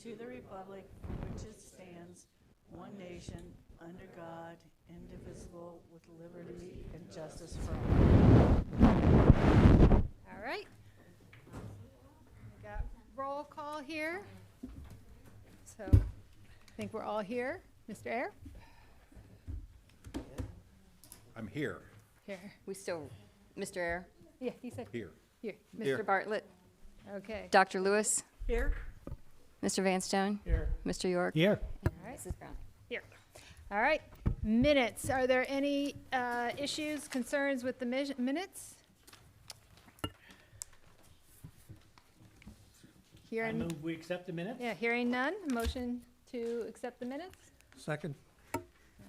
to the republic for which it stands, one nation, under God, indivisible, with liberty and justice for all. All right. We got roll call here. So I think we're all here. Mr. Ayer? I'm here. Here. We still, Mr. Ayer, Yeah, he said Here. here. Here. Mr. Bartlett, Okay. Dr. Lewis, Here? Mr. Vanstone, Here. Mr. York, Here. All right. Mrs. Brown. Here. All right. Minutes. Are there any issues, concerns with the minutes? I Hearing, move we accept the minutes. yeah, hearing none. Motion to accept the minutes. Second. All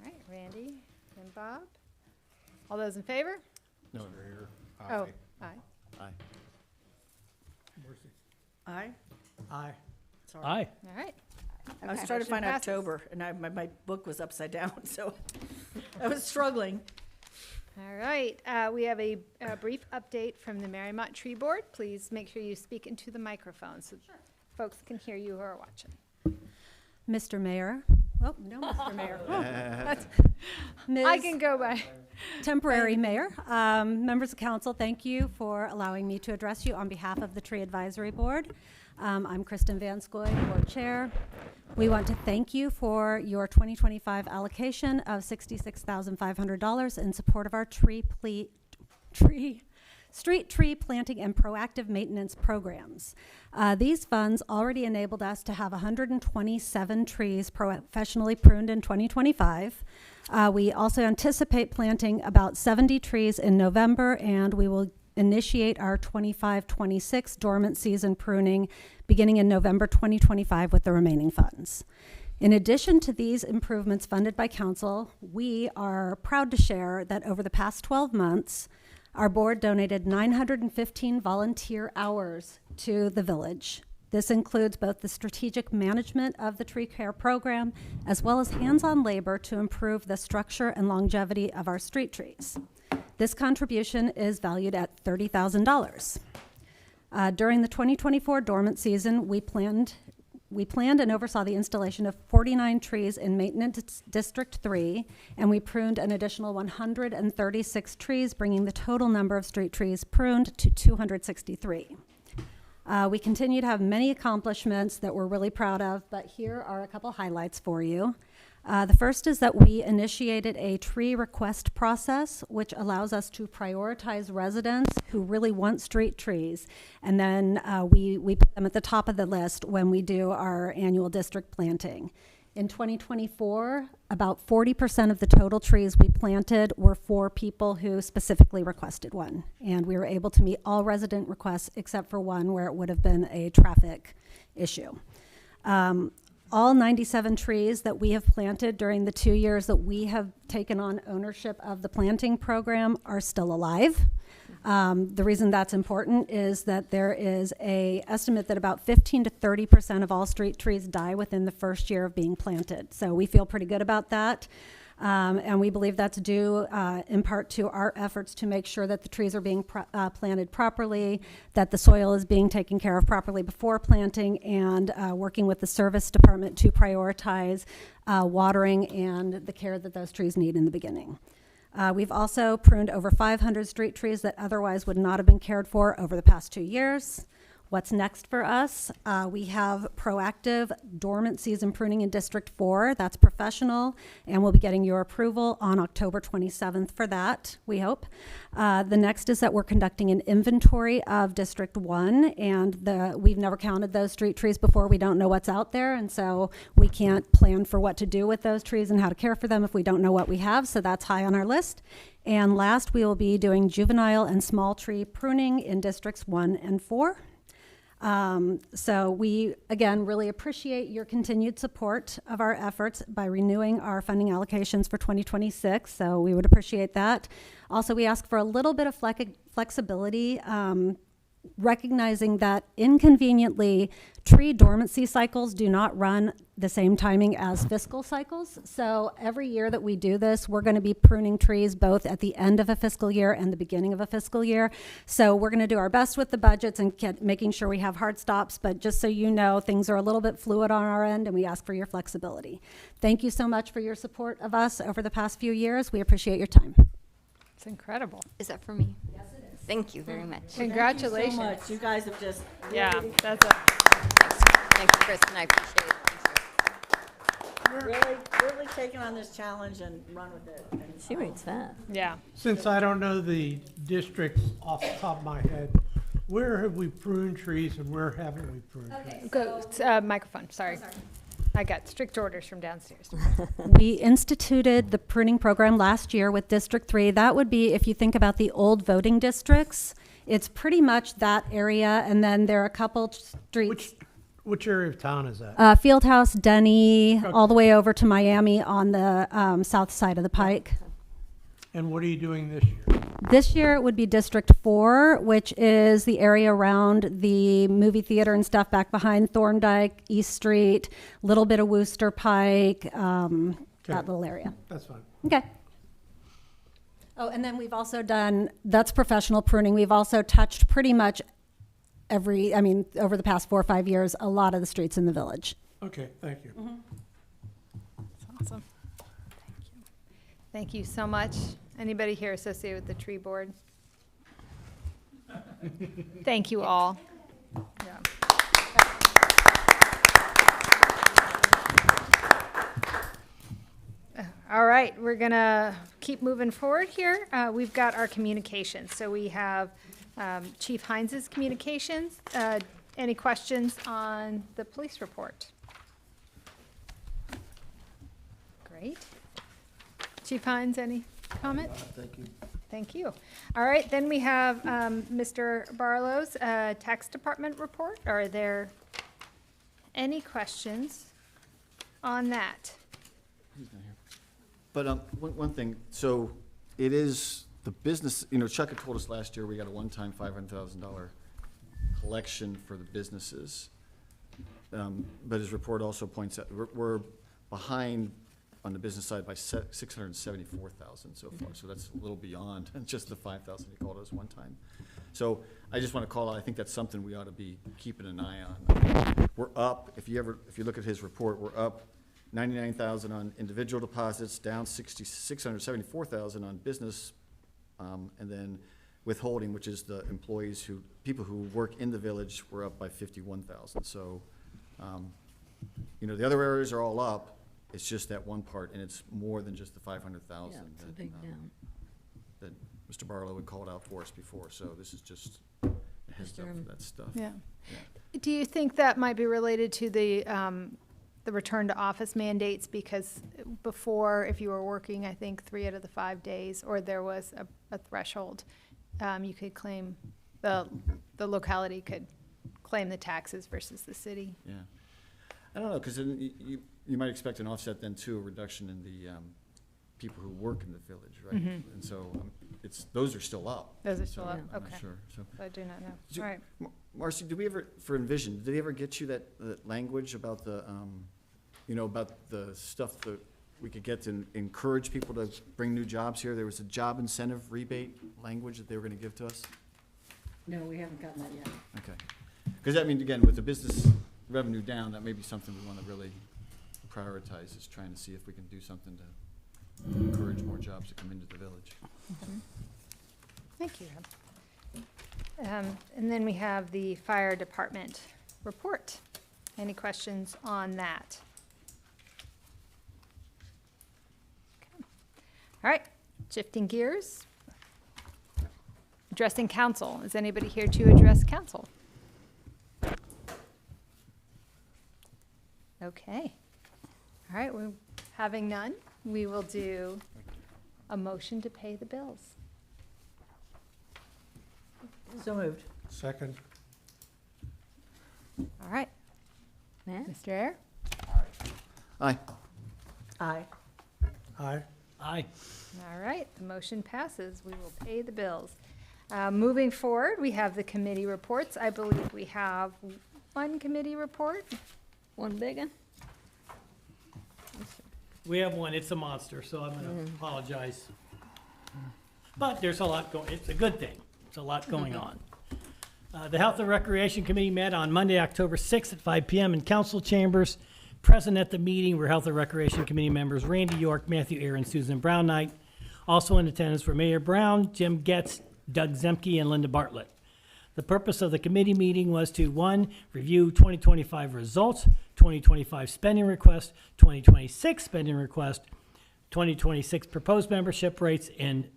right, Randy and Bob. All those in favor? No. Here. Oh, aye. Aye. Aye? Aye. Sorry. Aye. All right. I was Okay. trying to Motion find passes. October, and my book was upside down, so I was struggling. All right, we have a brief update from the Mariemont Tree Board. Please make sure you speak into the microphone so folks can hear you who are watching. Mr. Mayor. Oh, no, Mr. Mayor. That's- Ms. I can go by. Temporary Mayor. Members of council, thank you for allowing me to address you on behalf of the Tree Advisory Board. I'm Kristen Van Scoy, Board Chair. We want to thank you for your 2025 allocation of $66,500 in support of our street tree planting and proactive maintenance programs. These funds already enabled us to have 127 trees professionally pruned in 2025. We also anticipate planting about 70 trees in November, and we will initiate our 25-26 dormant season pruning beginning in November 2025 with the remaining funds. In addition to these improvements funded by council, we are proud to share that over the past 12 months, our board donated 915 volunteer hours to the village. This includes both the strategic management of the tree care program as well as hands-on labor to improve the structure and longevity of our street trees. This contribution is valued at $30,000. During the 2024 dormant season, we planned and oversaw the installation of 49 trees in Maintenance District 3, and we pruned an additional 136 trees, bringing the total number of street trees pruned to 263. We continue to have many accomplishments that we're really proud of, but here are a couple highlights for you. The first is that we initiated a tree request process, which allows us to prioritize residents who really want street trees. And then we put them at the top of the list when we do our annual district planting. In 2024, about 40% of the total trees we planted were for people who specifically requested one. And we were able to meet all resident requests except for one where it would have been a traffic issue. All 97 trees that we have planted during the 2 years that we have taken on ownership of the planting program are still alive. The reason that's important is that there is an estimate that about 15 to 30% of all street trees die within the first year of being planted. So we feel pretty good about that. And we believe that's due in part to our efforts to make sure that the trees are being planted properly, that the soil is being taken care of properly before planting, and working with the service department to prioritize watering and the care that those trees need in the beginning. We've also pruned over 500 street trees that otherwise would not have been cared for over the past 2 years. What's next for us? We have proactive dormant season pruning in District 4. That's professional, and we'll be getting your approval on October 27th for that, we hope. The next is that we're conducting an inventory of District 1, and we've never counted those street trees before. We don't know what's out there, and so we can't plan for what to do with those trees and how to care for them if we don't know what we have, so that's high on our list. And last, we will be doing juvenile and small tree pruning in Districts 1 and 4. So we, again, really appreciate your continued support of our efforts by renewing our funding allocations for 2026. So we would appreciate that. Also, we ask for a little bit of flexibility recognizing that inconveniently, tree dormancy cycles do not run the same timing as fiscal cycles. So every year that we do this, we're going to be pruning trees both at the end of a fiscal year and the beginning of a fiscal year. So we're going to do our best with the budgets and making sure we have hard stops. But just so you know, things are a little bit fluid on our end, and we ask for your flexibility. Thank you so much for your support of us over the past few years. We appreciate your time. It's incredible. Is that for me? Yes, it is. Thank you very much. Congratulations. Thank you so much. You guys have just Yeah, that's a, Thanks, Kristen. I appreciate it. Thank you. really taken on this challenge and run with it. And, She reads that. yeah. Since I don't know the districts off the top of my head, where have we pruned trees and where haven't we pruned trees? Go, microphone, sorry. I got strict orders from downstairs. We instituted the pruning program last year with District 3. That would be, if you think about the old voting districts, it's pretty much that area, and then there are a couple streets. Which area of town is that? Fieldhouse, Denny, Okay. all the way over to Miami on the south side of the pike. And what are you doing this year? This year it would be District 4, which is the area around the movie theater and stuff back behind Thorndike, East Street, little bit of Wooster Pike, that little area. That's fine. Okay. Oh, and then we've also done, that's professional pruning. We've also touched pretty much over the past 4 or 5 years, a lot of the streets in the village. Okay, thank you. That's awesome. Thank you. Thank you so much. Anybody here associated with the tree board? Thank you all. Yeah. All right, we're gonna keep moving forward here. We've got our communications. So we have Chief Heinz's communications. Any questions on the police report? Great. Chief Hines, any comment? Thank you. Thank you. All right, then we have Mr. Barlow's tax department report. Are there any questions on that? But one thing, so it is the business, Chuck had told us last year we got a one-time $500,000 collection for the businesses. But his report also points out we're behind on the business side by $674,000 so far. So that's a little beyond just the $5,000 he called us one time. So I just want to call out, I think that's something we ought to be keeping an eye on. We're up, if you look at his report, we're up 99,000 on individual deposits, down 674,000 on business, and then withholding, which is the employees people who work in the village, we're up by 51,000. So, the other areas are all up. It's just that one part, and it's more than just the 500,000 Yeah, it's a big down. that Mr. Barlow had called out for us before. So this is just a heads up for that stuff. Yeah. Do you think that might be related to the return to office mandates? Because before, if you were working, I think 3 out of the 5 days, or there was a threshold, you could claim, the locality could claim the taxes versus the city. Yeah. I don't know, because you might expect an offset then too, a reduction in the people who work in the village, right? Mhm. And so those are still up. Those are still So up, I'm not okay. sure. So, I do not know. Do- All right. Marcy, did we ever, for Envision, did they ever get you that language about the, about the stuff that we could get to encourage people to bring new jobs here? There was a job incentive rebate language that they were going to give to us? No, we haven't gotten that yet. Okay. Because again, with the business revenue down, that may be something we want to really prioritize, is trying to see if we can do something to encourage more jobs to come into the village. Thank you. And then we have the fire department report. Any questions on that? Okay. All right, shifting gears. Addressing council. Is anybody here to address council? Okay. All right, we're having none. We will do a motion to pay the bills. So moved. Second. All right, Matt? Mr. Ayer? Aye. Aye. Aye. Aye. All right, the motion passes. We will pay the bills. Moving forward, we have the committee reports. I believe we have one committee report. One big one? We have one, it's a monster, so I'm gonna apologize. But there's a lot going, it's a good thing, it's a lot going on. The Health and Recreation Committee met on Monday, October 6th at 5 PM in council chambers. Present at the meeting were Health and Recreation Committee members Randy York, Matthew Aaron, Susan Brown Knight. Also in attendance were Mayor Brown, Jim Getz, Doug Zemke, and Linda Bartlett. The purpose of the committee meeting was to, 1, review 2025 results, 2025 spending request, 2026 spending request, 2026 proposed membership rates, and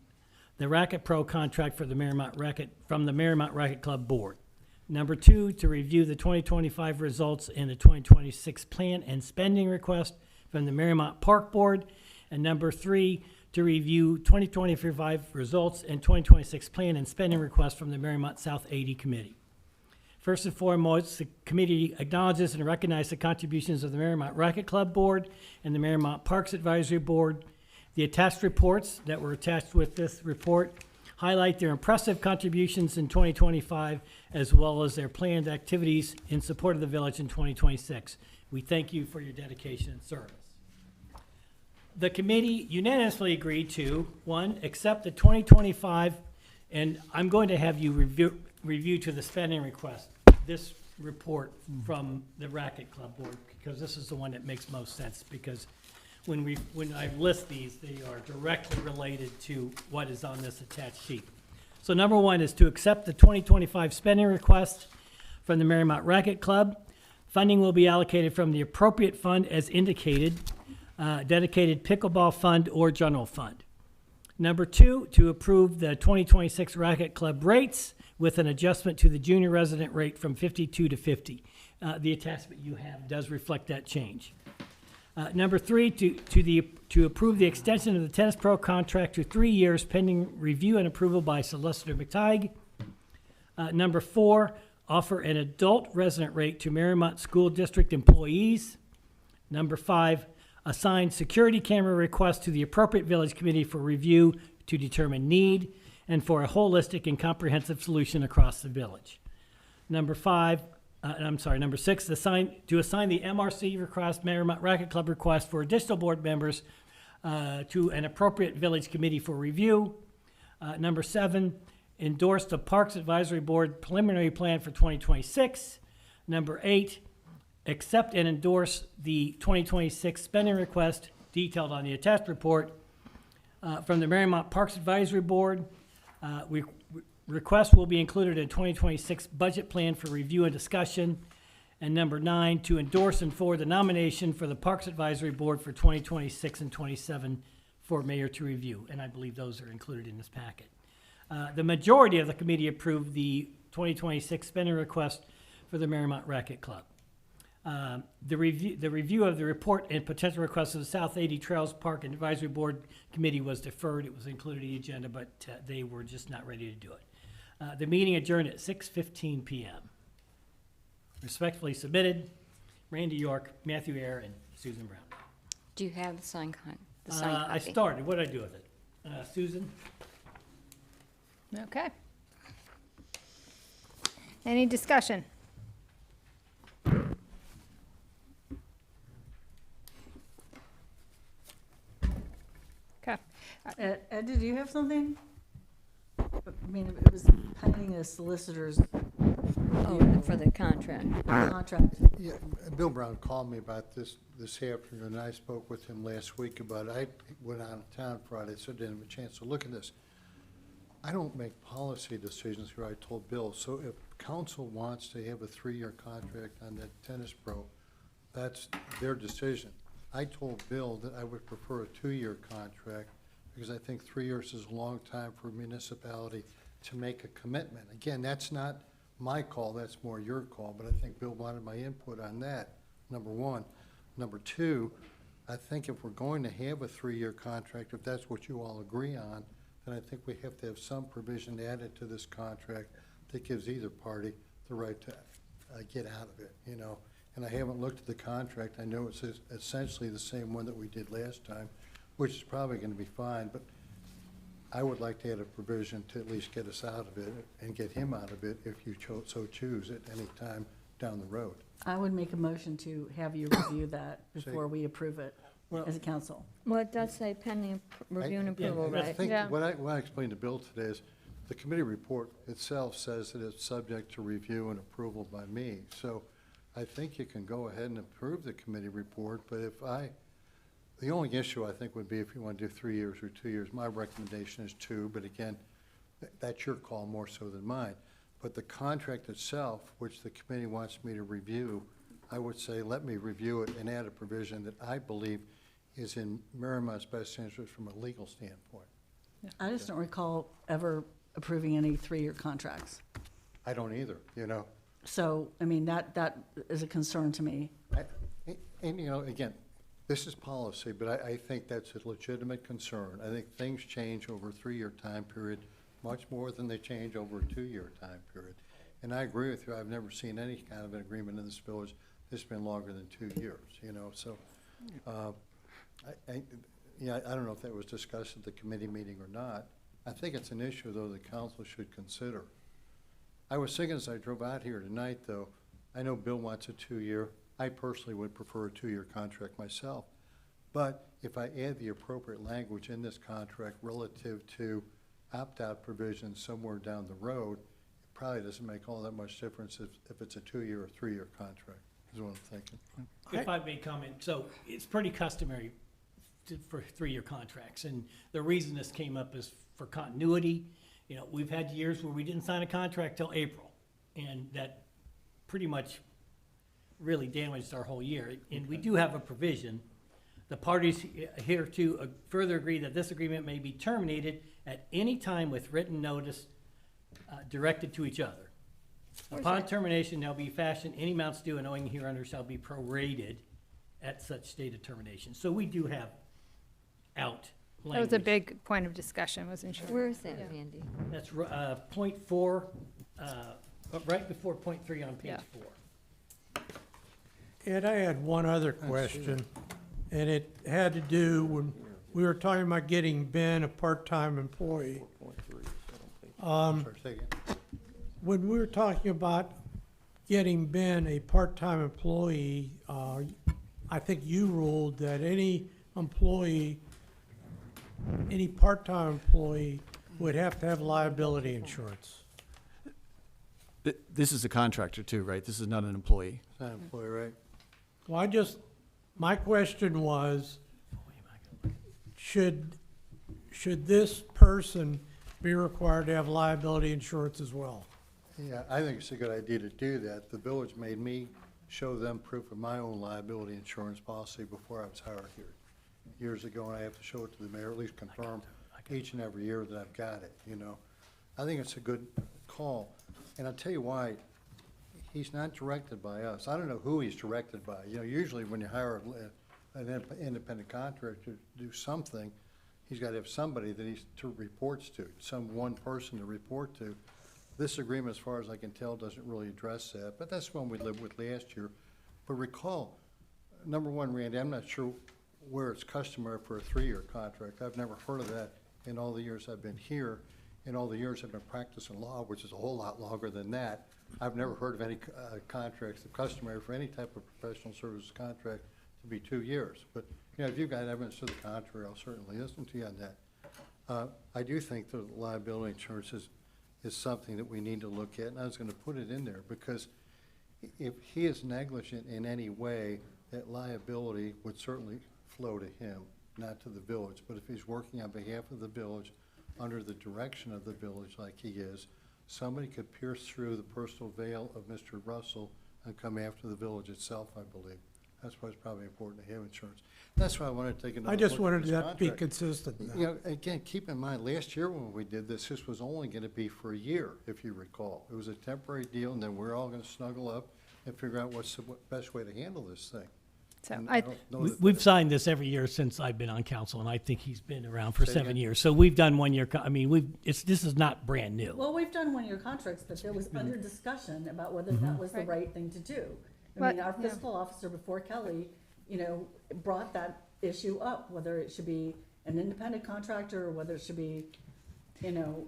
the Racket Pro contract for the Mariemont Racket, from the Mariemont Racket Club Board. Number 2, to review the 2025 results and the 2026 plan and spending request from the Mariemont Park Board. And number 3, to review 2025 results and 2026 plan and spending request from the Mariemont South 80 Committee. First and foremost, the committee acknowledges and recognizes the contributions of the Mariemont Racket Club Board and the Mariemont Parks Advisory Board. The attached reports that were attached with this report highlight their impressive contributions in 2025, as well as their planned activities in support of the village in 2026. We thank you for your dedication and service. The committee unanimously agreed to, 1, accept the 2025, and I'm going to have you review to the spending request, this report from the Racket Club Board, because this is the one that makes most sense, because when I list these, they are directly related to what is on this attached sheet. So number 1 is to accept the 2025 spending request from the Mariemont Racket Club. Funding will be allocated from the appropriate fund as indicated, dedicated pickleball fund or general fund. Number 2, to approve the 2026 Racket Club rates with an adjustment to the junior resident rate from 52 to 50. The attachment you have does reflect that change. Number 3, to approve the extension of the Tennis Pro contract to 3 years pending review and approval by Solicitor McTighe. Number 4, offer an adult resident rate to Mariemont School District employees. Number 5, assign security camera requests to the appropriate village committee for review to determine need and for a holistic and comprehensive solution across the village. Number 6, to assign the MRC request, Mariemont Racket Club request for additional board members to an appropriate village committee for review. Number 7, endorse the Parks Advisory Board preliminary plan for 2026. Number 8, accept and endorse the 2026 spending request detailed on the attached report from the Mariemont Parks Advisory Board. Request will be included in 2026 budget plan for review and discussion. And number 9, to endorse and forward the nomination for the Parks Advisory Board for 2026 and 27 for mayor to review. And I believe those are included in this packet. The majority of the committee approved the 2026 spending request for the Mariemont Racket Club. The review of the report and potential requests of the South 80 Trails Park and Advisory Board Committee was deferred. It was included in the agenda, but they were just not ready to do it. The meeting adjourned at 6:15 p.m. Respectfully submitted, Randy York, Matthew Ayer, and Susan Brown. Do you have the signed copy? I started. What did I do with it? Susan? Okay. Any discussion? Okay. Ed, did you have something? I mean, it was pending a solicitor's Oh, for the contract. contract. Yeah, Bill Brown called me about this afternoon, and I spoke with him last week about it. I went out of town Friday, so I didn't have a chance to look at this. I don't make policy decisions here, I told Bill. So if council wants to have a 3-year contract on that tennis pro, that's their decision. I told Bill that I would prefer a 2-year contract because I think 3 years is a long time for a municipality to make a commitment. Again, that's not my call, that's more your call, but I think Bill wanted my input on that, number 1. Number 2, I think if we're going to have a 3-year contract, if that's what you all agree on, then I think we have to have some provision added to this contract that gives either party the right to get out of it, you know. And I haven't looked at the contract. I know it's essentially the same one that we did last time, which is probably going to be fine, but I would like to add a provision to at least get us out of it and get him out of it if you so choose at any time down the road. I would make a motion to have you review that before we approve it Well, as a council. Well, it does say pending review and Yeah, approval, I I right? think Yeah. what I explained to Bill today is, the committee report itself says that it's subject to review and approval by me. So I think you can go ahead and approve the committee report, but the only issue I think would be if you want to do 3 years or 2 years. My recommendation is 2, but again, that's your call more so than mine. But the contract itself, which the committee wants me to review, I would say, let me review it and add a provision that I believe is in Mariemont's best interest from a legal standpoint. I just don't recall ever approving any 3-year contracts. I don't either, you know. So, I mean, that is a concern to me. And, you know, again, this is policy, but I think that's a legitimate concern. I think things change over a 3-year time period much more than they change over a 2-year time period. And I agree with you, I've never seen any kind of an agreement in this village that's been longer than 2 years, you know, so, I don't know if that was discussed at the committee meeting or not. I think it's an issue, though, the council should consider. I was thinking as I drove out here tonight, though, I know Bill wants a 2-year. I personally would prefer a 2-year contract myself. But if I add the appropriate language in this contract relative to opt-out provisions somewhere down the road, it probably doesn't make all that much difference if it's a 2-year or 3-year contract, is what I'm thinking. If I may comment, so it's pretty customary for 3-year contracts, and the reason this came up is for continuity. You know, we've had years where we didn't sign a contract till April, and that pretty much really damaged our whole year. And we do have a provision. The parties here to further agree that this agreement may be terminated at any time with written notice directed to each other. Upon termination, there'll be fashioned any amounts due and owing hereunder shall be prorated at such date of termination. So we do have out That language. was a big point of discussion, was insurance. Where is that, Randy? That's point 4, right before point 3 on page Yeah. 4. Ed, I had one other question, and it had to do when we were talking about getting Ben a part-time employee. Sorry, say again. When we were talking about getting Ben a part-time employee, I think you ruled that any part-time employee would have to have liability insurance. This is a contractor too, right? This is not an employee. It's not an employee, right? Well, my question was, should this person be required to have liability insurance as well? Yeah, I think it's a good idea to do that. The village made me show them proof of my own liability insurance policy before I was hired here years ago, and I have to show it to the mayor, at least confirm each and every year that I've got it, you know. I think it's a good call, and I'll tell you why. He's not directed by us. I don't know who he's directed by. You know, usually when you hire an independent contractor to do something, he's got to have somebody that he reports to, some one person to report to. This agreement, as far as I can tell, doesn't really address that, but that's one we lived with last year. But recall, number one, Randy, I'm not sure where it's customary for a 3-year contract. I've never heard of that in all the years I've been here, in all the years I've been practicing law, which is a whole lot longer than that. I've never heard of any contracts, the customary for any type of professional services contract to be 2 years. But, you know, if you've got evidence to the contrary, I'll certainly listen to you on that. I do think the liability insurance is something that we need to look at, and I was gonna put it in there, because if he is negligent in any way, that liability would certainly flow to him, not to the village. But if he's working on behalf of the village, under the direction of the village like he is, somebody could pierce through the personal veil of Mr. Russell and come after the village itself, I believe. That's why it's probably important to have insurance. That's why I wanted to take another I just look at wanted this that to be contract. consistent. You know, again, keep in mind, last year when we did this, this was only gonna be for a year, if you recall. It was a temporary deal, and then we're all gonna snuggle up and figure out what's the best way to handle this thing. So And I, don't know that- We've signed this every year since I've been on council, and I think he's been around for Say 7 again? years. So we've done 1 year, I mean, this is not brand new. Well, we've done 1-year contracts, but there was under discussion about whether that was the Right. right thing to do. I But, mean, our yeah. fiscal officer before Kelly, you know, brought that issue up, whether it should be an independent contractor or whether it should be you know,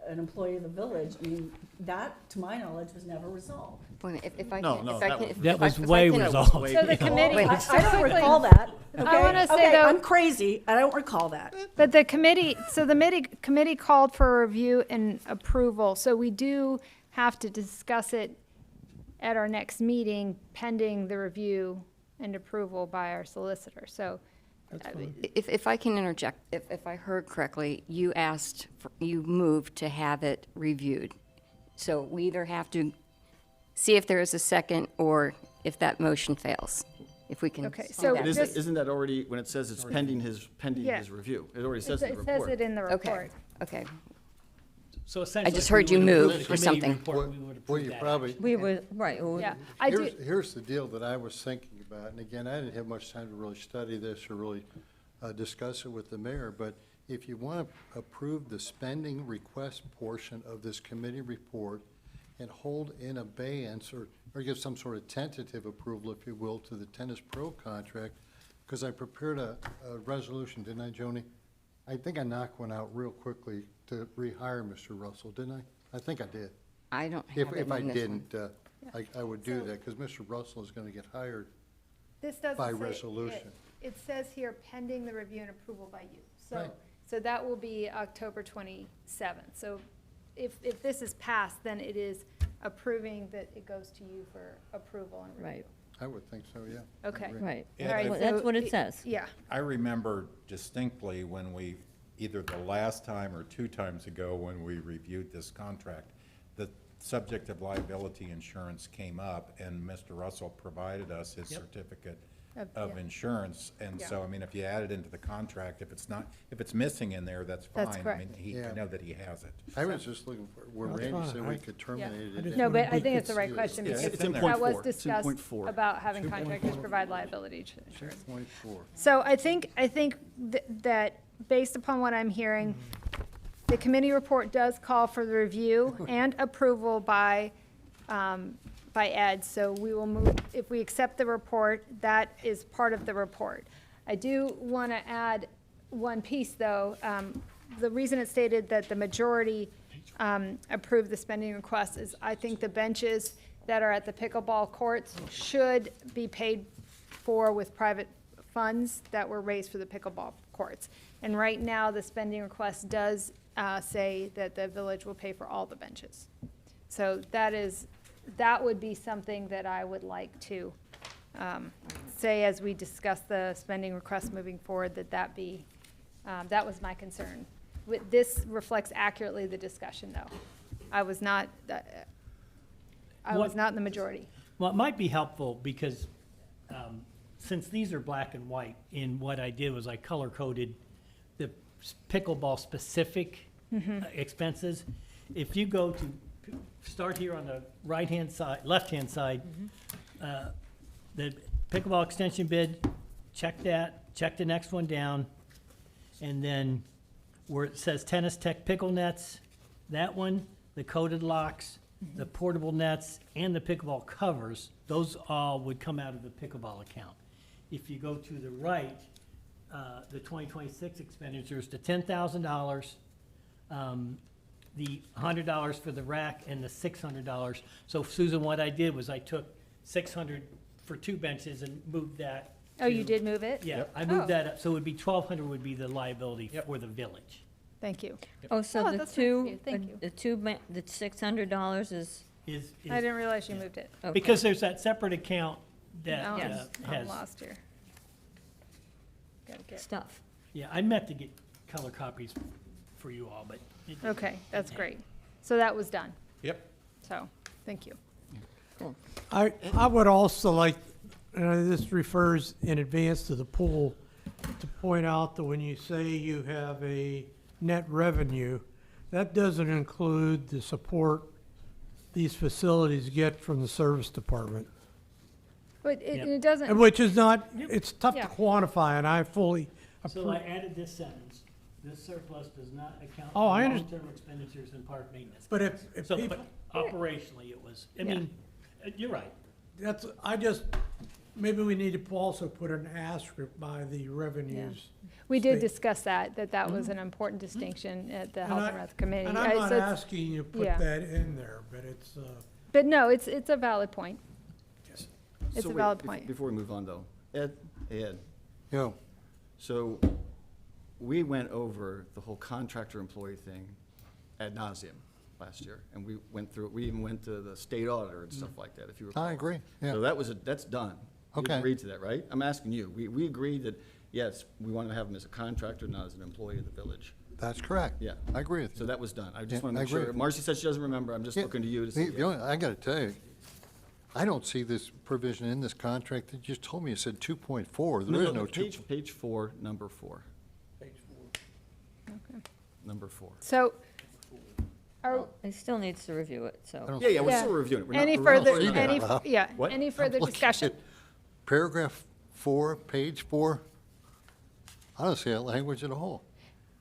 an employee of the village. I mean, that, to my knowledge, was never resolved. Wait a minute, if I No, can, no, if I that can. was- if That I- was if I way That can- was resolved. way So the before. committee, I don't recall that. Okay? wanna say, Okay, though- I'm crazy. I don't recall that. but the committee, so the committee called for review and approval, so we do have to discuss it at our next meeting pending the review and approval by our solicitor, so. If I can interject, if I heard correctly, you asked, you moved to have it reviewed. So we either have to see if there is a second or if that motion fails, if we can. Okay, do so that. But just- isn't that already, when it says it's pending his Yeah. review? It already It says in the says report. it in the Okay, report. okay. So essentially. just if we heard you would approve move the for committee something. report, we would approve Well, you that probably, action. We were, right. Yeah, I do, here's the deal that I was thinking about, and again, I didn't have much time to really study this or really discuss it with the mayor, but if you want to approve the spending request portion of this committee report and hold in abeyance or give some sort of tentative approval, if you will, to the Tennis Pro contract, because I prepared a resolution, didn't I, Joni? I think I knocked one out real quickly to rehire Mr. Russell, didn't I? I think I did. I don't have it If I in this one. didn't, I would do that, because Mr. Russell is going to get hired. this doesn't by say- resolution. It says here pending the review and approval by you. So, Right. so that will be October 27th. So if this is passed, then it is approving that it goes to you for approval and review. Right, I would think so, yeah. I Okay. agree. right. All right, Well, that's so what it says. Yeah, I remember distinctly when we, either the last time or 2 times ago, when we reviewed this contract, the subject of liability insurance came up, and Mr. Russell provided us his Yep. certificate Of- of yeah. insurance. And Yeah. so, I mean, if you add it into the contract, if it's missing in there, that's fine. That's I correct. mean, Yeah. I know that he has it. I was just looking for, where That's Randy fine. said we could terminate I it. just no, and- but I think it's the right Yeah. question Yeah, because it's in there. that was 2.4. It's in discussed 2.4. about having contractors provide liability insurance. 2.4. So I think that based upon what I'm hearing, the committee report does call for the review and approval by Ed. So we will move, if we accept the report, that is part of the report. I do want to add one piece, though. The reason it's stated that the majority approved the spending request is I think the benches that are at the pickleball courts should be paid for with private funds that were raised for the pickleball courts. And right now, the spending request does say that the village will pay for all the benches. So that would be something that I would like to say as we discuss the spending request moving forward, that be, that was my concern. This reflects accurately the discussion, though. I was not in the majority. Well, it might be helpful because since these are black and white, and what I did was I color-coded the pickleball specific expenses. If you go to, start here on the right-hand side, left-hand side, the pickleball extension bid, check that, check the next one down, and then where it says tennis tech pickle nets, that one, the coated locks, the portable nets, and the pickleball covers, those all would come out of the pickleball account. If you go to the right, the 2026 expenditures, the $10,000, the $100 for the rack, and the $600. So Susan, what I did was I took $600 for 2 benches and moved that. Oh, you to- did move it? Yeah, I Oh. moved that up, so it would be $1,200 would be the liability for the village. Thank you. Oh, so Oh, the that's nice of you. two, Thank you. the the $600 is, I didn't realize you moved it. okay. Because there's that separate account that No, Yes. I'm has, lost here. Gotta get, Stuff. yeah, I meant to get color copies for you all, but. it didn't. okay, that's great. So that was done. Yep. So, thank you. I would also like, this refers in advance to the pool, to point out that when you say you have a net revenue, that doesn't include the support these facilities get from the service department. But Yep. it doesn't, And which is not, Yep. it's tough to Yeah. quantify, and I fully So I approve. added this sentence, this surplus does not account Oh, for I long-term expenditures and park maintenance. But if So, people, but operationally it was, I Yeah. mean, you're right. that's, I just, maybe we need to also put an asterisk by the revenues. We did state. discuss that was an important distinction at the And Health I- and Rec Committee. And I'm not So it's- asking you to put yeah. that in there, but it's, But no, it's a valid point. It's So a wait, valid bef- point. Before we move on, though, Ed, Yo, so we went over the whole contractor-employee thing ad nauseum last year, and we went through, we even went to the state auditor and stuff like that, if you recall. I agree, yeah. So that's done. You Okay. agreed to that, right? I'm asking you. We agreed that, yes, we want to have him as a contractor, not as an employee of the village. That's correct. Yeah. I agree with So you. that was done. I Yeah, just want to I make agree sure. with you. Marcy said she doesn't remember. I'm just Yeah, looking to you to see. the only- I gotta tell you, I don't see this provision in this contract that you just told me. It said 2.4. There is no two. Page 4, number 4. page 4. Number 4. So, are, Well, it still needs to review it, so. I don't- Yeah, we're Yeah. still reviewing it. We're not- any we're not further, reading it any, out loud. yeah, What? any further Looking discussion? at Paragraph 4, page 4. I don't see that language at all.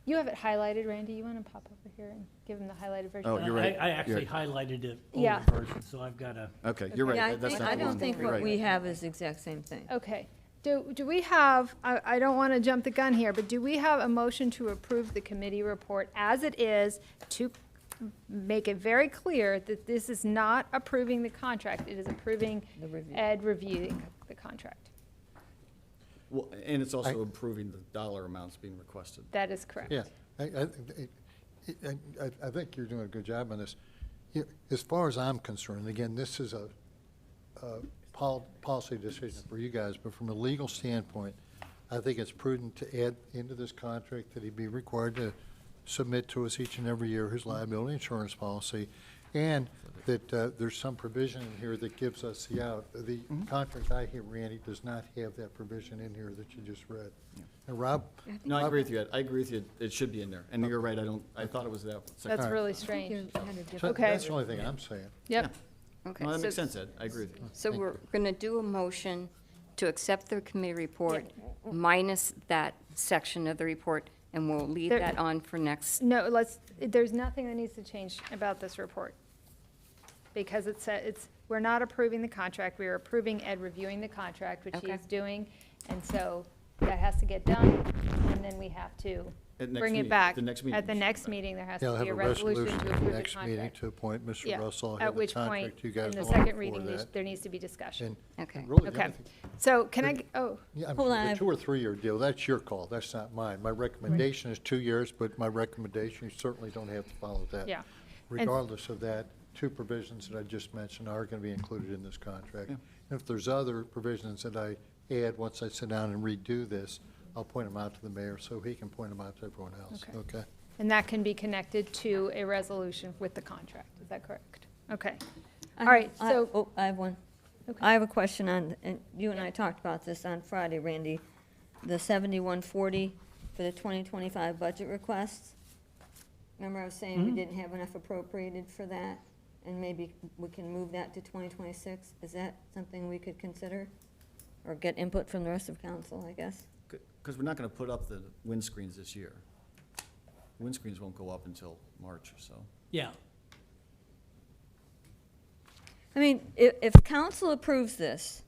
You have it highlighted, Randy. You want to pop over here and give him the highlighted version? Oh, you're right. I actually You're- highlighted it Yeah. older version, so I've got a. Okay, you're right. Yeah, That's not I the don't one. think You're what right. we have is the exact same thing. Okay. Do we have, I don't want to jump the gun here, but do we have a motion to approve the committee report as it is to make it very clear that this is not approving the contract, it is approving The review. Ed reviewing the contract? Well, and it's also improving the dollar amounts being requested. That is correct. Yeah, I think you're doing a good job on this. As far as I'm concerned, again, this is a policy decision for you guys, but from a legal standpoint, I think it's prudent to add into this contract that he be required to submit to us each and every year his liability insurance policy, and that there's some provision in here that gives us the out. The contract I hear, Randy, does not have that provision in here that you just read. And Rob? No, I agree with you, Ed. I agree with you. It should be in there. And you're right, I thought it was that. second. That's right. really I think strange. you had a different- So Okay. that's the only thing I'm saying. Yep. Okay, No, that makes so- sense, Ed. I agree with you. So we're going to do a motion to accept the committee report minus that section of the report, and we'll leave There- that on for next. No, there's nothing that needs to change about this report. Because we're not approving the contract, we are approving Ed reviewing the contract, which he Okay. is doing. And so that has to get done, and then we have to At next bring it meeting- back. the next meeting At the we should next come back. meeting, there has Yeah, to I'll be have a a resolution resolution to for approve the the next meeting contract. to appoint Mr. Yeah, Russell, at have the which point, contract you in guys the will second before reading, that. there needs to be discussion. And Okay. really, the Okay, other thing- so can I, oh, Yeah, I'm Hold sorry, on, the I've- 2 or 3 year deal, that's your call, that's not mine. My recommendation is 2 years, but my recommendation, you certainly don't have to follow that. yeah. Regardless of that, 2 provisions that I just mentioned are going to be included in this contract. And if there's other provisions that I add, once I sit down and redo this, I'll point them out to the mayor so he can point them out to everyone else, Okay. okay? And that can be connected to a resolution with the contract, is that correct? Okay. I All right, have- so- Oh, I have one. Okay. I have a question on, and you and I talked about this on Friday, Randy, the 7140 for the 2025 budget requests. Remember I was saying we didn't have enough appropriated for that, and maybe we can move that to 2026? Is that something we could consider? Or get input from the rest of council, I guess? Because we're not going to put up the windscreens this year. Windscreens won't go up until March or so. Yeah, I mean, if council approves this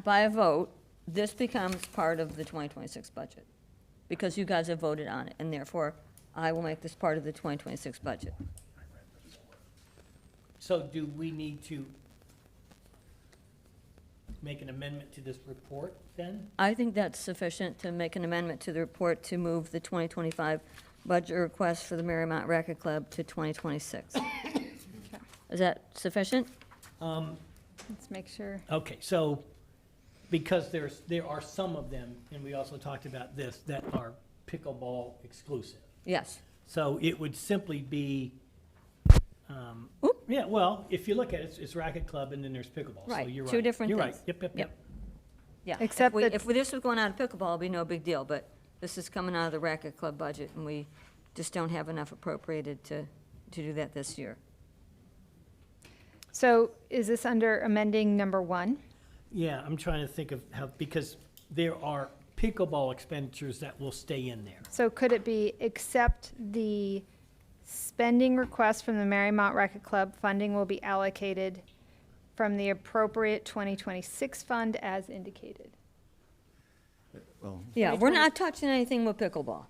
by a vote, this becomes part of the 2026 budget, because you guys have voted on it, and therefore, I will make this part of the 2026 budget. so do we need to make an amendment to this report then? I think that's sufficient to make an amendment to the report to move the 2025 budget request for the Mariemont Racquet Club to 2026. Is that sufficient? Let's make sure. Okay, so, because there are some of them, and we also talked about this, that are pickleball exclusive. Yes. So it would simply be, Oop. yeah, well, if you look at it, it's racket club and then there's pickleball. So Right, you're two right. different You're right. things. Yep. Yep. Yeah. Except that- If this was going out of pickleball, it'd be no big deal, but this is coming out of the Racquet Club budget, and we just don't have enough appropriated to do that this year. So is this under amending number 1? Yeah, I'm trying to think of how, because there are pickleball expenditures that will stay in there. So could it be, accept the spending request from the Mariemont Racquet Club, funding will be allocated from the appropriate 2026 fund as indicated. Well, Yeah, we're not touching anything with pickleball.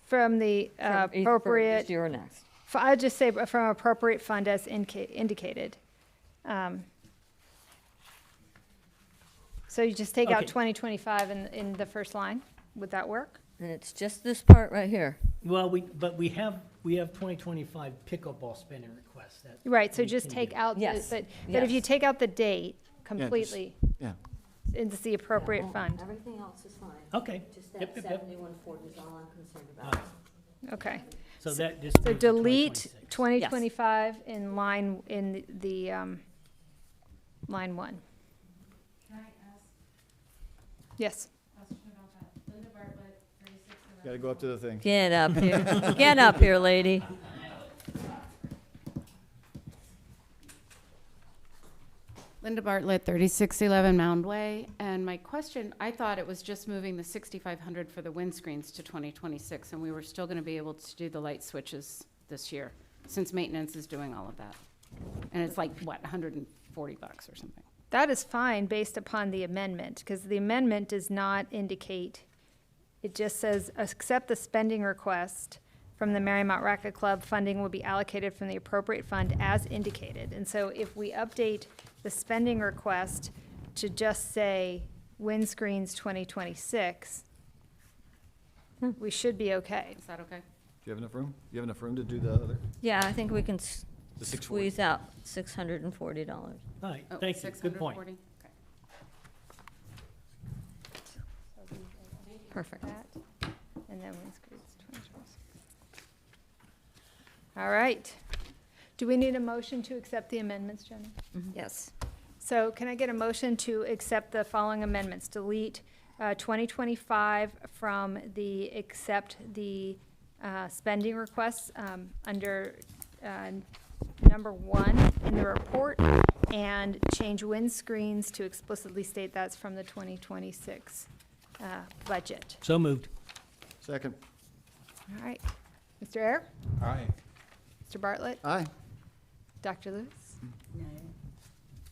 From the For this appropriate, year or next. I'd just say from appropriate fund as indicated. So you just take out Okay. 2025 in the first line? Would that work? And it's just this part right here. Well, we have 2025 pickleball spending requests that. Right, so we just can take do. out, Yes, but if you yes. take out the date completely, yeah. it's the appropriate fund. Everything else is fine. Okay. Just Yep, that yep, yep. 7140 is all I'm concerned All about. right. Okay. So that just. So moves to delete 2026. 2025 in line, in the, line 1. Can I ask Yes. a question about that? Linda Bartlett, 36. Gotta go up to the thing. Get up here. Get up here, lady. Linda Bartlett, 3611 Mound Way. And my question, I thought it was just moving the 6,500 for the windscreens to 2026, and we were still going to be able to do the light switches this year, since maintenance is doing all of that. And it's like, what, 140 bucks or something? That is fine based upon the amendment, because the amendment does not indicate, it just says, accept the spending request from the Mariemont Racquet Club. Funding will be allocated from the appropriate fund as indicated. And so if we update the spending request to just say windscreens 2026, we should be okay. Is that okay? Do you have enough room? You have enough room to do the other? Yeah, I think we can The 640. squeeze out $640. All right, Oh, thank you, good point. 640? Okay. Perfect. That, and then windscreens 2026. All right. Do we need a motion to accept the amendments, Jenny? Yes. So can I get a motion to accept the following amendments? Delete 2025 from the, accept the spending requests under number 1 in the report, and change windscreens to explicitly state that's from the 2026 budget. So moved. Second. All right. Mr. Ayer? Aye. Mr. Bartlett? Aye. Dr. Lewis?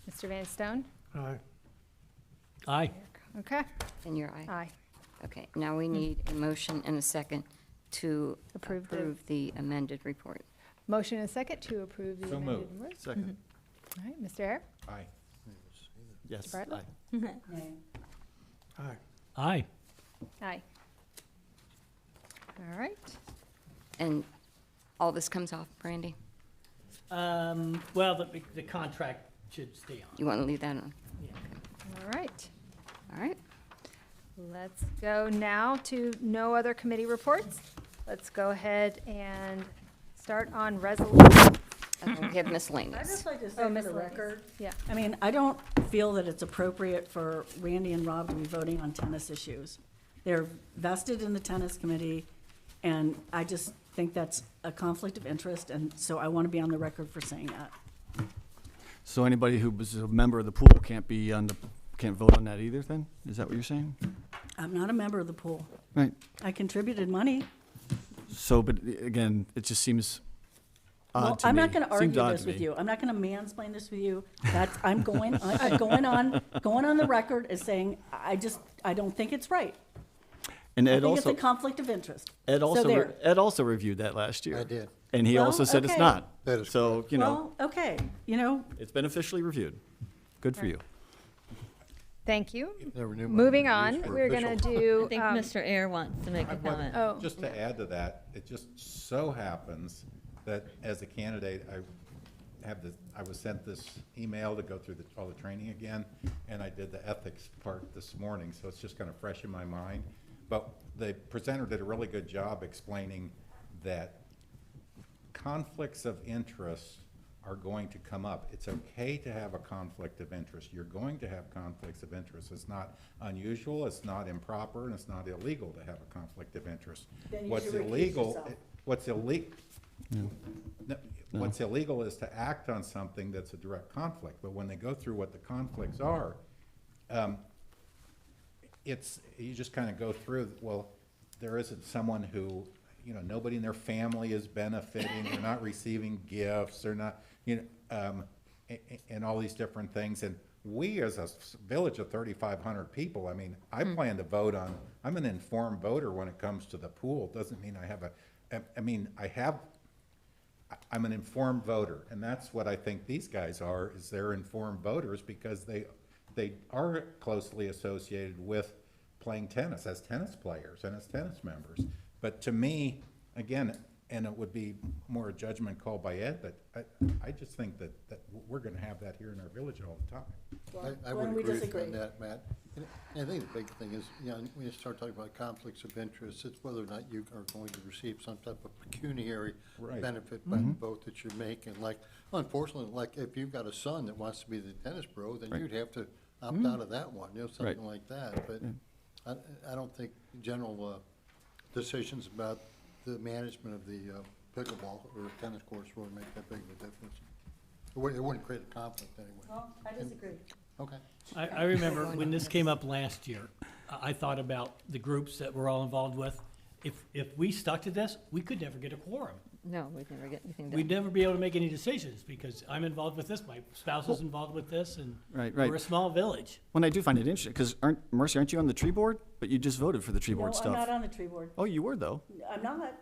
Mr. Van Stone? Aye. Aye. Okay. And your aye? Aye. Okay, now we need a motion and a second to Approve the- approve the amended report. Motion and second to approve the So amended moved. report. Second. All right, Mr. Ayer? Aye. Yes. Bartlett? Aye. Aye. Aye. Aye. All right. And all this comes off, Brandy? Well, the contract should stay on. You want to leave that on? Yeah. All right. All right. Let's go now to no other committee reports. Let's go ahead and start on resolution. We have I'd miscellaneous. just like to say Oh, for Ms. the Lewis. record, Yeah. I mean, I don't feel that it's appropriate for Randy and Rob to be voting on tennis issues. They're vested in the tennis committee, and I just think that's a conflict of interest, and so I want to be on the record for saying that. So anybody who was a member of the pool can't be on the, can't vote on that either then? Is that what you're saying? I'm not a member of the pool. Right. I contributed money. So, but again, it just seems Well, odd to me. I'm not going to Seems argue odd this to with me. you. I'm not going to mansplain this with you. That's, I'm going on the record as saying, I don't think it's right. And I Ed think it's a also, conflict of interest. Ed So also, there. Ed also reviewed that last year. I did. And he Well, also said it's okay. not. That is So, you know, Well, okay, you know, it's been officially reviewed. Good for you. Thank you. Never knew my Moving reviews on, were we're going to official. do. I think Mr. Ayer wants to make a comment. Oh, Just to add to that, it just so happens that as a candidate, I was sent this email to go through all the training again, and I did the ethics part this morning, so it's just kind of fresh in my mind. But the presenter did a really good job explaining that conflicts of interest are going to come up. It's okay to have a conflict of interest. You're going to have conflicts of interest. It's not unusual, it's not improper, and it's not illegal to have a conflict of interest. Then you What's should recuse illegal, yourself. what's illegal, what's illegal is to act on something that's a direct conflict. But when they go through what the conflicts are, you just kind of go through, well, there isn't someone who, nobody in their family is benefiting, they're not receiving gifts, they're not, and all these different things. And we, as a village of 3,500 people, I mean, I plan to vote on, I'm an informed voter when it comes to the pool. Doesn't mean I have I'm an informed voter, and that's what I think these guys are, is they're informed voters because they are closely associated with playing tennis, as tennis players and as tennis members. But to me, again, and it would be more a judgment call by Ed, but I just think that we're gonna have that here in our village all the time. I would agree with you on that, Matt. And I think the big thing is, when you start talking about conflicts of interest, it's whether or not you are going to receive some type of pecuniary Right. benefit by the vote that you're making. Like, unfortunately, like if you've got a son that wants to be the tennis pro, then you'd have to opt out of that one, something like that. But I don't think general decisions about the management of the pickleball or tennis courts really make that big of a difference. It wouldn't create a conflict anyway. Well, I disagree. Okay. I remember when this came up last year, I thought about the groups that we're all involved with. If we stuck to this, we could never get a quorum. No, we'd never get anything done. We'd never be able to make any decisions because I'm involved with this, my spouse is involved with this, and Right. we're a small village. When I do find it interesting, because Mercy, aren't you on the tree board? But you just voted for the tree No, board I'm stuff. not on the tree board. Oh, you were though. I'm not.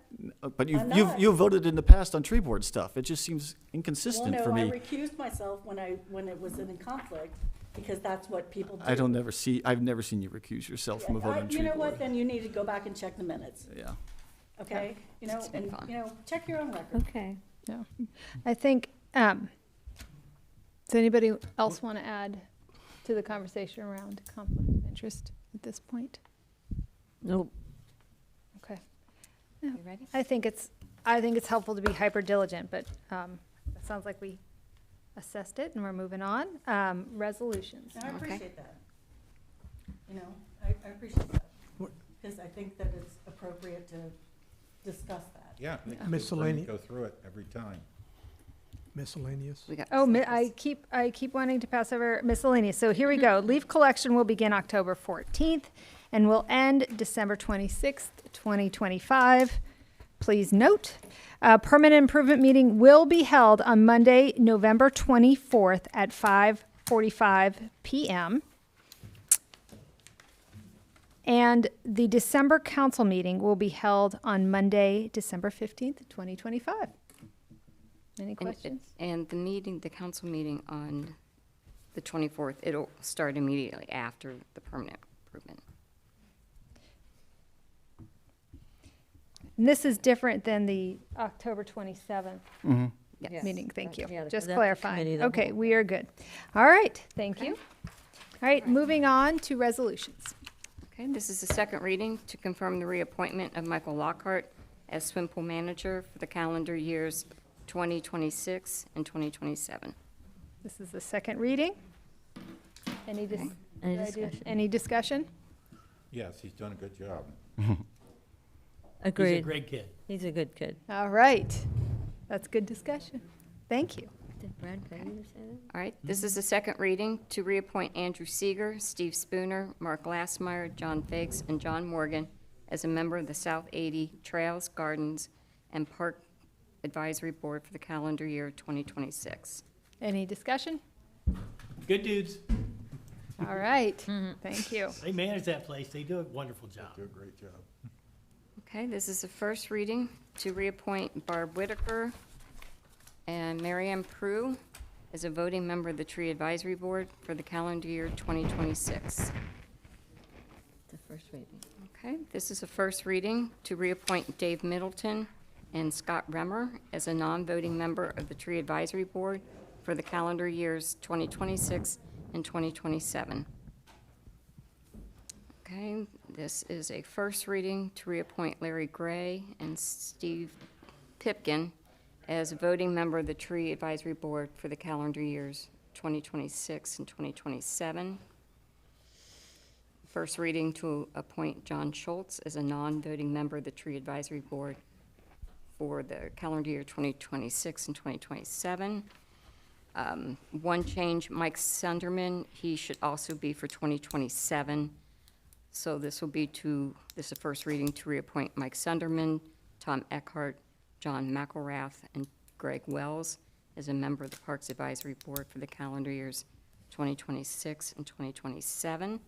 But I'm not. you've voted in the past on tree board stuff. It just seems Well, inconsistent no, for I me. recused myself when it was in conflict, because that's what people do. I've never seen you recuse yourself from a vote on tree You know board. what, then you need to go back and check the minutes, Yeah. okay? It's been fun. Check your own record. Okay. Yeah. I think, does anybody else want to add to the conversation around conflict of interest at this point? Nope. Okay. You ready? I think it's helpful to be hyper diligent, but it sounds like we assessed it and we're moving on. Resolutions. And I Okay. appreciate that. I appreciate that, because I think that it's appropriate to discuss that. Yeah. Miscellaneous. Go through it every time. Miscellaneous. We got Oh, I keep wanting to pass over miscellaneous. So here we go. Leaf collection will begin October 14th and will end December 26th, 2025. Please note, a permanent improvement meeting will be held on Monday, November 24th at 5:45 p.m. And the December council meeting will be held on Monday, December 15th, 2025. Any questions? And the council meeting on the 24th, it'll start immediately after the permanent improvement. And this is different than the October 27th Yes. meeting. Thank you. Yeah, Just that's the clarifying. committee of the Okay, whole. we are good. All right, thank you. All right, moving on to resolutions. Okay, this is the second reading to confirm the reappointment of Michael Lockhart as swim pool manager for the calendar years 2026 and 2027. This is the second reading. Any Okay. Any did I do- discussion? Any discussion? Yes, he's done a good job. He's a Agreed. great kid. He's a good kid. All right, that's good discussion. Thank you. Did Brad Fagan say that? All right, this is the second reading to reappoint Andrew Seeger, Steve Spooner, Mark Glassmeyer, John Figs, and John Morgan as a member of the South 80 Trails, Gardens, and Park Advisory Board for the calendar year 2026. Any discussion? Good dudes. All right, thank you. They manage that place. They do a wonderful job. Do a great job. Okay, this is the first reading to reappoint Barb Whitaker and Marianne Prue as a voting member of the Tree Advisory Board for the calendar year 2026. The first reading. Okay, this is a first reading to reappoint Dave Middleton and Scott Remmer as a non-voting member of the Tree Advisory Board for the calendar years 2026 and 2027. Okay, this is a first reading to reappoint Larry Gray and Steve Pipkin as a voting member of the Tree Advisory Board for the calendar years 2026 and 2027. First reading to appoint John Schultz as a non-voting member of the Tree Advisory Board for the calendar year 2026 and 2027. One change, Mike Sunderman, he should also be for 2027. So this is the first reading to reappoint Mike Sunderman, Tom Eckhart, John McElrath, and Greg Wells as a member of the Parks Advisory Board for the calendar years 2026 and 2027.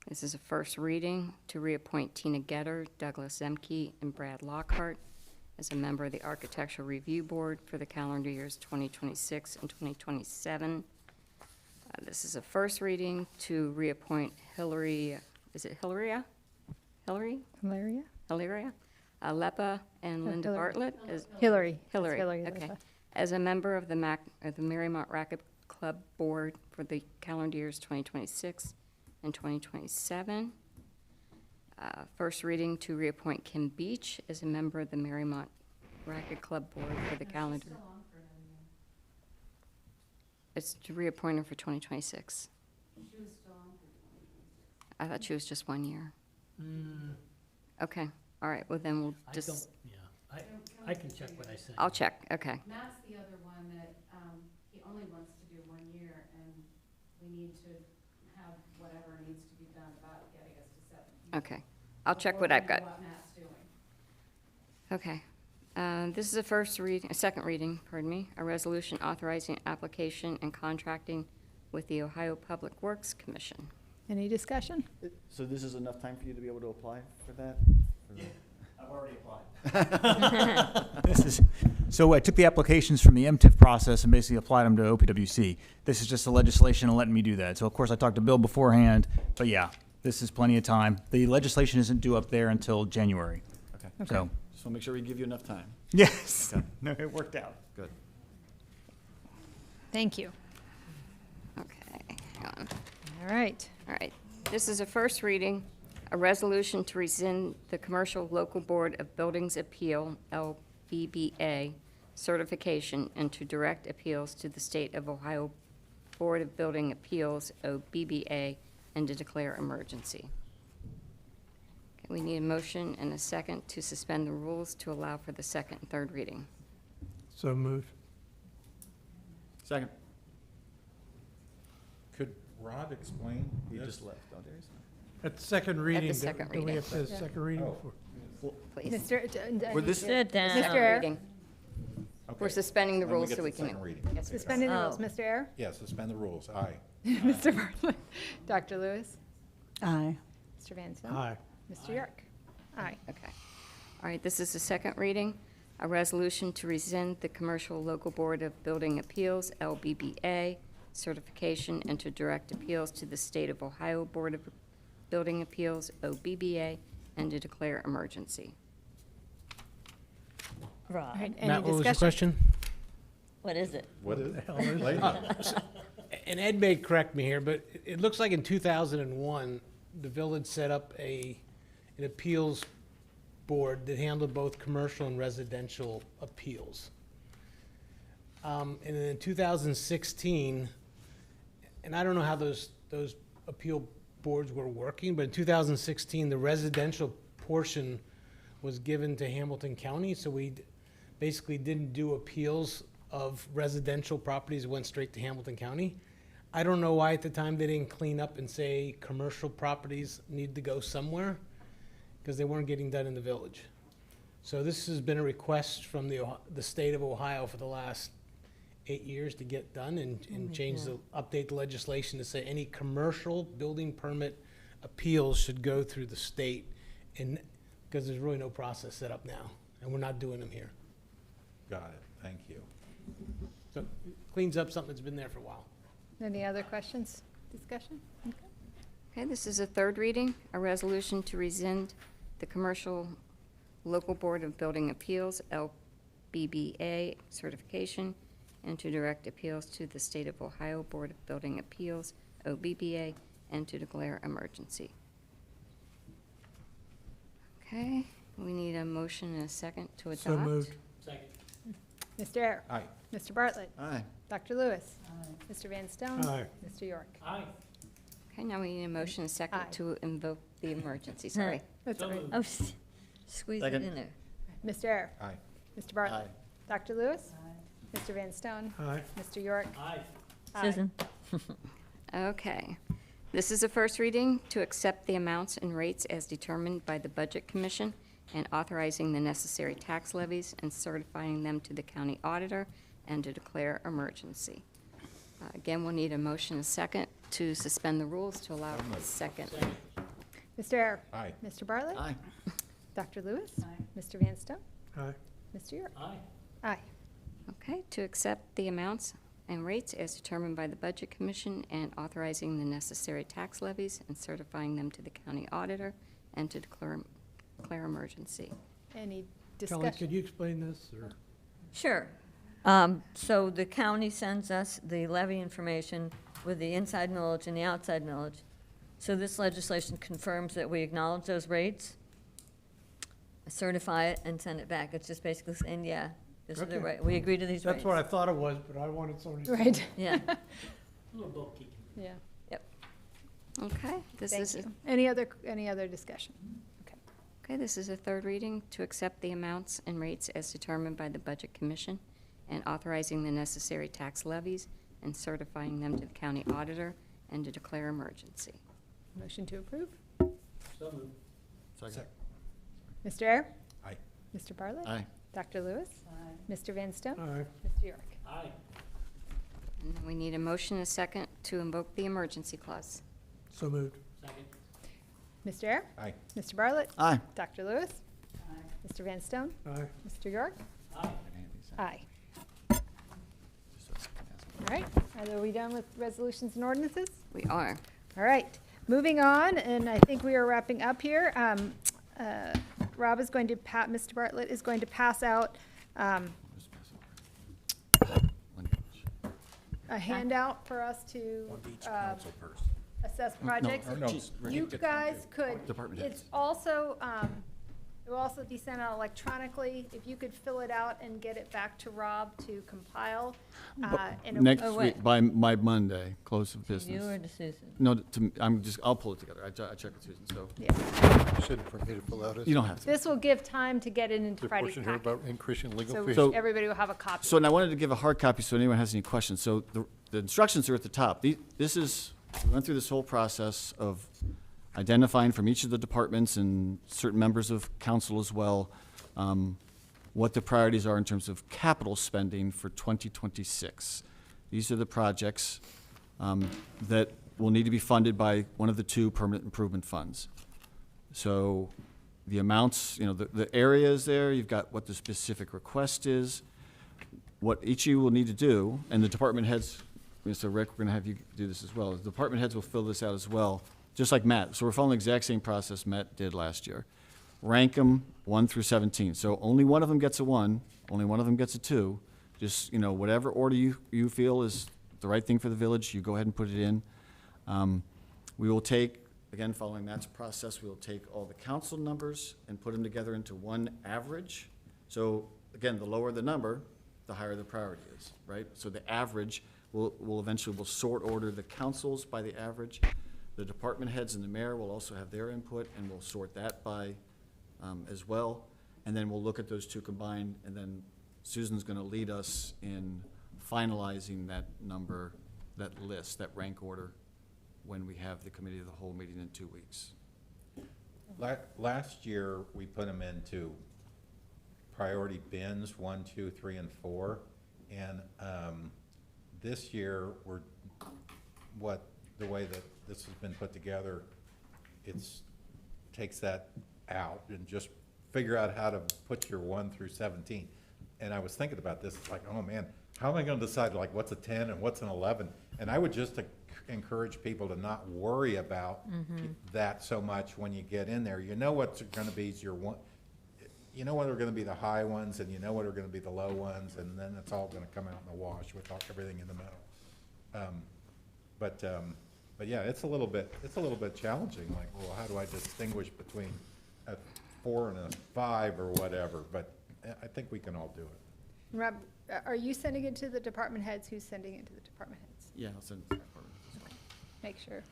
This is a first reading to reappoint Tina Getter, Douglas Zemke, and Brad Lockhart as a member of the Architectural Review Board for the calendar years 2026 and 2027. This is a first reading to reappoint Hillary, is it Hilaria? Hillary? Hilaria? Hilaria? Lepa and Linda Hillary. Bartlett? As Hillary. It's Hillary, Hillary okay. Lepa. As a member of the Mariemont Racket Club Board for the calendar years 2026 and 2027. First reading to reappoint Kim Beach as a member of the Mariemont Racket Club Board for the calendar. It's to reappoint her for 2026. I thought she was just 1 year. Okay, all right, well then we'll I just, don't, yeah, I can check what I said. I'll check, okay. Matt's the other one that, he only wants to do 1 year, and we need to have whatever needs to be done about getting us to 7. Okay, I'll check what I've got. What Matt's doing. Okay. This is a second reading, pardon me, a resolution authorizing application and contracting with the Ohio Public Works Commission. Any discussion? So this is enough time for you to be able to apply for that? I've already applied. So I took the applications from the MTIF process and basically applied them to OPWC. This is just the legislation letting me do that. So of course I talked to Bill beforehand, but yeah, this is plenty of time. The legislation isn't due up there until January. Okay. So, Just want to make sure we give you enough time. yes, Okay. no, it worked out. Good. Thank you. Okay, hang on. All right. All right, this is a first reading, a resolution to rescind the Commercial Local Board of Buildings Appeal, LBBA, certification and to direct appeals to the State of Ohio Board of Building Appeals, OBBA, and to declare emergency. Okay, we need a motion and a second to suspend the rules to allow for the second and third reading. So moved. Second. Could Rod explain You this? just left, oh, Darius? At the second reading, second do we reading. have to have Yeah. second reading Oh. before? Please. Were this- Sit down. Mr. Second Air? reading. Okay. We're suspending the Then we rules get so to we the can. second reading. Yes, we are. Suspending the rules. Oh. Mr. Air? Yeah, suspend the rules, aye. Mr. Bartlett? Dr. Lewis? Aye. Mr. Van Stone? Aye. Mr. York? Aye. Okay. All right, this is the second reading, a resolution to rescind the Commercial Local Board of Building Appeals, LBBA, certification and to direct appeals to the State of Ohio Board of Building Appeals, OBBA, and to declare emergency. All right, Rod, any Matt, what was your discussion? question? what is it? What is it? And Ed may correct me here, but it looks like in 2001, the village set up an appeals board that handled both commercial and residential appeals. And then in 2016, and I don't know how those appeal boards were working, but in 2016, the residential portion was given to Hamilton County, so we basically didn't do appeals of residential properties, went straight to Hamilton County. I don't know why at the time they didn't clean up and say commercial properties need to go somewhere, because they weren't getting done in the village. So this has been a request from the state of Ohio for the last 8 years to get done and change update the legislation to say any commercial building permit appeals should go through the state, and, because there's really no process set up now, and we're not doing them here. Got it, thank you. So cleans up something that's been there for a while. Any other questions, discussion? Okay, this is a third reading, a resolution to rescind the Commercial Local Board of Building Appeals, LBBA, certification, and to direct appeals to the State of Ohio Board of Building Appeals, OBBA, and to declare emergency. Okay, we need a motion and a second to adopt. So moved. Second. Mr. Air? Aye. Mr. Bartlett? Aye. Dr. Lewis? Mr. Van Stone? Aye. Mr. York? Aye. Okay, now we need a motion and a second Aye. to invoke the emergency, sorry. That's So all right. moved. Oh, squeeze it Second. in there. Mr. Air? Aye. Mr. Bartlett? Aye. Dr. Lewis? Mr. Van Stone? Aye. Mr. York? Aye. Aye. Susan? Okay. This is a first reading to accept the amounts and rates as determined by the Budget Commission and authorizing the necessary tax levies and certifying them to the county auditor and to declare emergency. Again, we'll need a motion and a second to suspend the rules to allow a second. Mr. Ayer. Aye. Mr. Bartlett. Aye. Dr. Lewis. Aye. Mr. Van Stone. Aye. Mr. York. Aye. Aye. Okay, to accept the amounts and rates as determined by the Budget Commission and authorizing the necessary tax levies and certifying them to the county auditor and to declare emergency. Any Kelly, discussion? could you explain this, or? Sure. So the county sends us the levy information with the inside millage and the outside millage. So this legislation confirms that we acknowledge those rates, certify it, and send it back. It's just basically saying, yeah, this is the Okay. right, we agree to these rates. That's what I thought it was, but I wanted somebody to. Right, Yeah, A little bookkeeping. yeah. Okay, this Thank is, you. Any other discussion? okay, this is a third reading to accept the amounts and rates as determined by the Budget Commission and authorizing the necessary tax levies and certifying them to the county auditor and to declare emergency. Motion to approve? So moved. Second. Mr. Ayer. Aye. Mr. Bartlett. Aye. Dr. Lewis. Aye. Mr. Van Stone. Aye. Mr. York. Aye. And then we need a motion and a second to invoke the emergency clause. So moved. Second. Mr. Ayer. Aye. Mr. Bartlett. Aye. Dr. Lewis. Aye. Mr. Van Stone. Aye. Mr. York. Aye. Aye. All right, are we done with resolutions and ordinances? We are. All right, moving on, and I think we are wrapping up here. Rob is going to, Mr. Bartlett is going to pass out a handout for us to assess projects. or no, You guys could, Department heads. it's also, it will also be sent out electronically. If you could fill it out and get it back to Rob to compile. in a- Next Oh, wait. week, by Monday, close of to you business. or to Susan? No, I'll pull it together. I checked with Susan, so Yeah. Shouldn't for me to fill out. you don't have to. This will give time to get it into The Friday's portion here packet. about increasing legal So fees. So- everybody will have a copy. So, and I wanted to give a hard copy so anyone has any questions. So the instructions are at the top. This is, we went through this whole process of identifying from each of the departments and certain members of council as well, what the priorities are in terms of capital spending for 2026. These are the projects that will need to be funded by one of the two permanent improvement funds. So the amounts, the areas there, you've got what the specific request is, what each of you will need to do, and the department heads, Mr. Rick, we're gonna have you do this as well. The department heads will fill this out as well, just like Matt. So we're following the exact same process Matt did last year. Rank them 1 through 17. So only one of them gets a 1, only one of them gets a 2. Just, whatever order you feel is the right thing for the village, you go ahead and put it in. We will take, again, following Matt's process, we will take all the council numbers and put them together into one average. So again, the lower the number, the higher the priority is, right? So the average will eventually sort order the councils by the average. The department heads and the mayor will also have their input, and we'll sort that by as well. And then we'll look at those two combined, and then Susan's gonna lead us in finalizing that number, that list, that rank order, when we have the committee of the whole meeting in 2 weeks. Last year, we put them into priority bins, 1, 2, 3, and 4. And this year, the way that this has been put together, takes that out and just figure out how to put your 1 through 17. And I was thinking about this, like, oh man, how am I gonna decide like what's a 10 and what's an 11? And I would just encourage people to not worry about that so much when you get in there. You know what's gonna be your one, you know what are gonna be the high ones, and you know what are gonna be the low ones, and then it's all gonna come out in the wash with everything in the middle. But yeah, it's a little bit challenging, like, well, how do I distinguish between a 4 and a 5 or whatever? But I think we can all do it. Rob, are you sending it to the department heads? Who's sending it to the department heads? Yeah, I'll send it to the department as well. Make sure.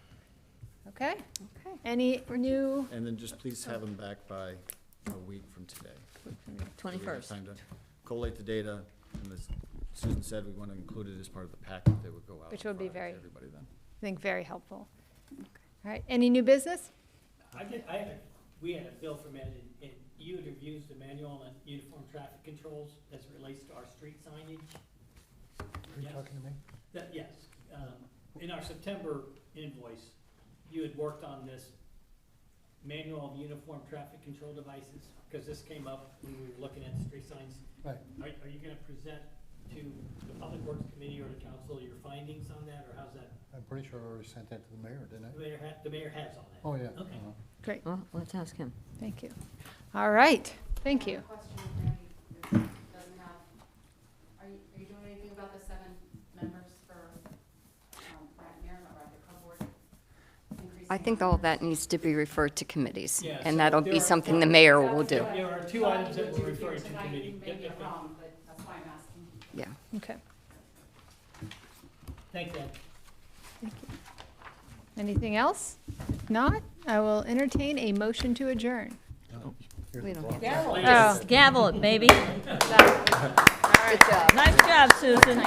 Okay. Okay. Any new, And then just please have them back by a week from today. So we have 21st. time to collate the data, and as Susan said, we want to include it as part of the packet that would go out. Which on would be Friday to very- everybody then. I think, very helpful. All right, any new business? We had a bill from Ed, and you had used the manual on uniform traffic controls as it relates to our street signage. Are you talking to me? Yes. In our September invoice, you had worked on this manual of uniform traffic control devices, because this came up when we were looking at the street signs. Right. Are you gonna present to the Public Works Committee or the council your findings on that, or how's that? I'm pretty sure I already sent that to the mayor, didn't I? The mayor has all that. Oh, yeah. Okay. Great, Well, let's ask him. thank you. All right, thank you. Question, Randy, if it doesn't have, are you doing anything about the 7 members for, Mariemont, or the club board? I think all of that needs to be referred to committees, Yeah, so and that'll there be are- something the mayor will do. There are 2 items that we're referring to Tonight, committee. you may be wrong, but that's why I'm asking. Yeah. Okay, Thank you. thank you. Anything else? If not, I will entertain a motion to adjourn. We don't have Gavel Oh. Gavel it, baby. Good job. Nice job, Susan.